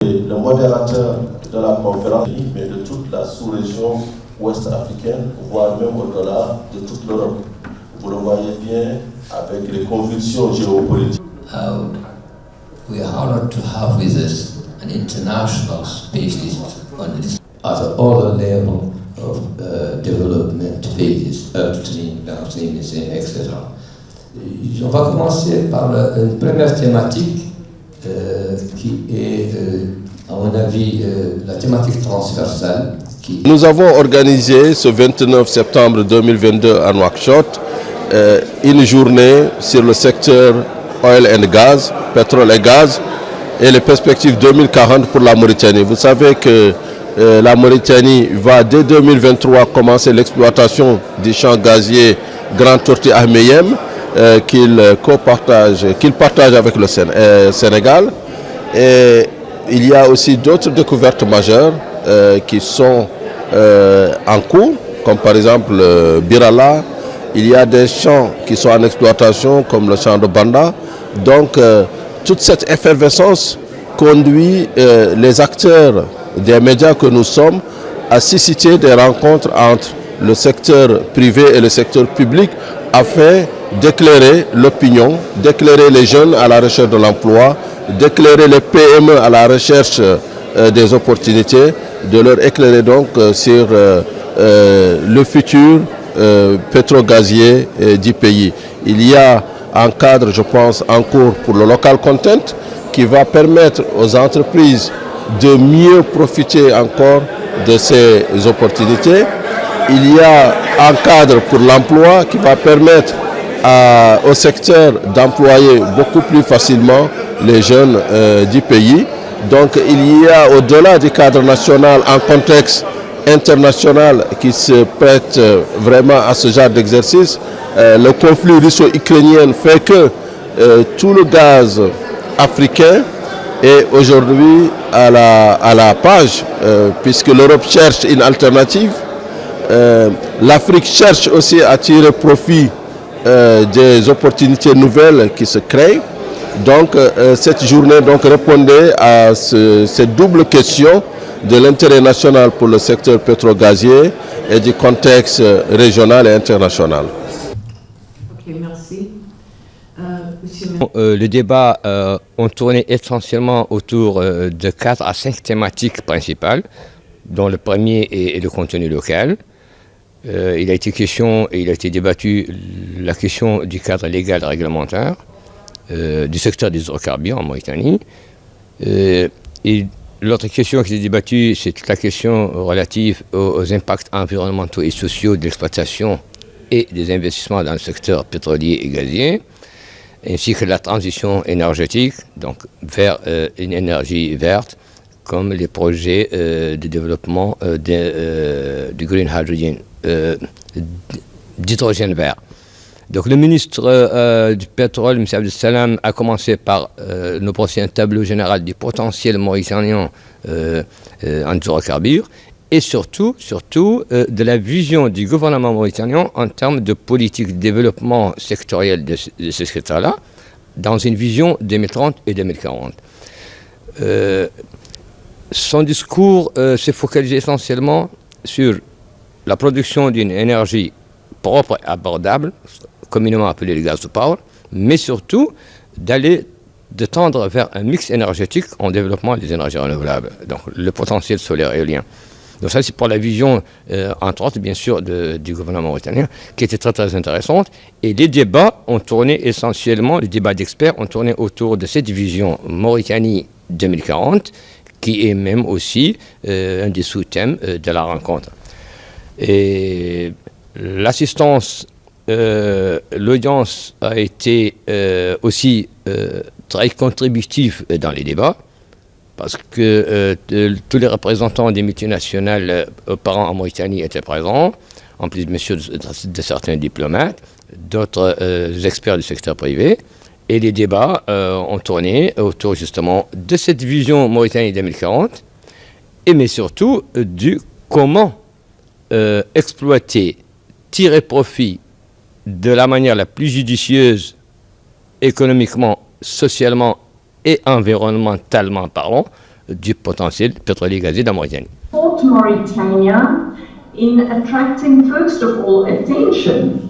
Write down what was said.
Le modérateur de la conférence, mais de toute la sous-région ouest-africaine, voire même au-delà de toute l'Europe. Vous le voyez bien avec les convulsions géopolitiques. We are honored to have with us an international specialist on this at all level of development phases, upstream, downstream, etc. On va commencer par une première thématique qui est, à mon avis, la thématique transversale. Nous avons organisé ce 29 septembre 2022 à Nouakchott une journée sur le secteur oil and gas, pétrole et gaz, et les perspectives 2040 pour la Mauritanie. Vous savez que la Mauritanie va dès 2023 commencer l'exploitation du champ gazier Grand Tortue Ahmeyim qu'il partage avec le Sénégal. Et il y a aussi d'autres découvertes majeures qui sont en cours, comme par exemple Birala. Il y a des champs qui sont en exploitation, comme le champ de Banda. Donc, toute cette effervescence conduit les acteurs des médias que nous sommes à susciter des rencontres entre le secteur privé et le secteur public afin d'éclairer l'opinion, d'éclairer les jeunes à la recherche de l'emploi, d'éclairer les PME à la recherche des opportunités, de leur éclairer donc sur le futur pétro-gazier du pays. Il y a un cadre, je pense, en cours pour le local content qui va permettre aux entreprises de mieux profiter encore de ces opportunités. Il y a un cadre pour l'emploi qui va permettre au secteur d'employer beaucoup plus facilement les jeunes du pays. Donc il y a au-delà du cadre national un contexte international qui se prête vraiment à ce genre d'exercice. Le conflit russo-ukrainien fait que tout le gaz africain est aujourd'hui à la page, puisque l'Europe cherche une alternative. L'Afrique cherche aussi à tirer profit des opportunités nouvelles qui se créent. Donc cette journée répondait à cette double question de l'intérêt national pour le secteur pétro-gazier et du contexte régional et international. Ok, merci. Le débat ont tourné essentiellement autour de 4 à 5 thématiques principales, dont le premier est le contenu local. Il a été question et il a été débattu la question du cadre légal et réglementaire du secteur des hydrocarbures en Mauritanie. Et l'autre question qui est débattue, c'est toute la question relative aux impacts environnementaux et sociaux de l'exploitation et des investissements dans le secteur pétrolier et gazier, ainsi que la transition énergétique, donc vers une énergie verte, comme les projets de développement du green hydrogen, d'hydrogène vert. Donc le ministre du pétrole, M. Abdel Salam, a commencé par nous brosser un tableau général du potentiel mauritanien en hydrocarbures et surtout de la vision du gouvernement mauritanien en termes de politique de développement sectoriel de ce secteur-là, dans une vision 2030 et 2040. Son discours s'est focalisé essentiellement sur la production d'une énergie propre et abordable, communément appelée le gas to power, mais surtout de tendre vers un mix énergétique en développant des énergies renouvelables, donc le potentiel solaire et éolien. Donc ça, c'est pour la vision, entre autres, bien sûr, du gouvernement mauritanien, qui était très, très intéressante. Et les débats ont tourné essentiellement, les débats d'experts ont tourné autour de cette vision Mauritanie 2040, qui est même aussi un des sous-thèmes de la rencontre. Et l'assistance, l'audience a été aussi très contributive dans les débats, parce que tous les représentants des multinationales opérant en Mauritanie étaient présents, en plus bien sûr de certains diplomates, d'autres experts du secteur privé. Et les débats ont tourné autour justement de cette vision Mauritanie 2040, mais surtout du comment exploiter, tirer profit de la manière la plus judicieuse, économiquement, socialement et environnementalement parlant, du potentiel pétrolier gazé de la Mauritanie. Support Mauritania in attracting, first of all, attention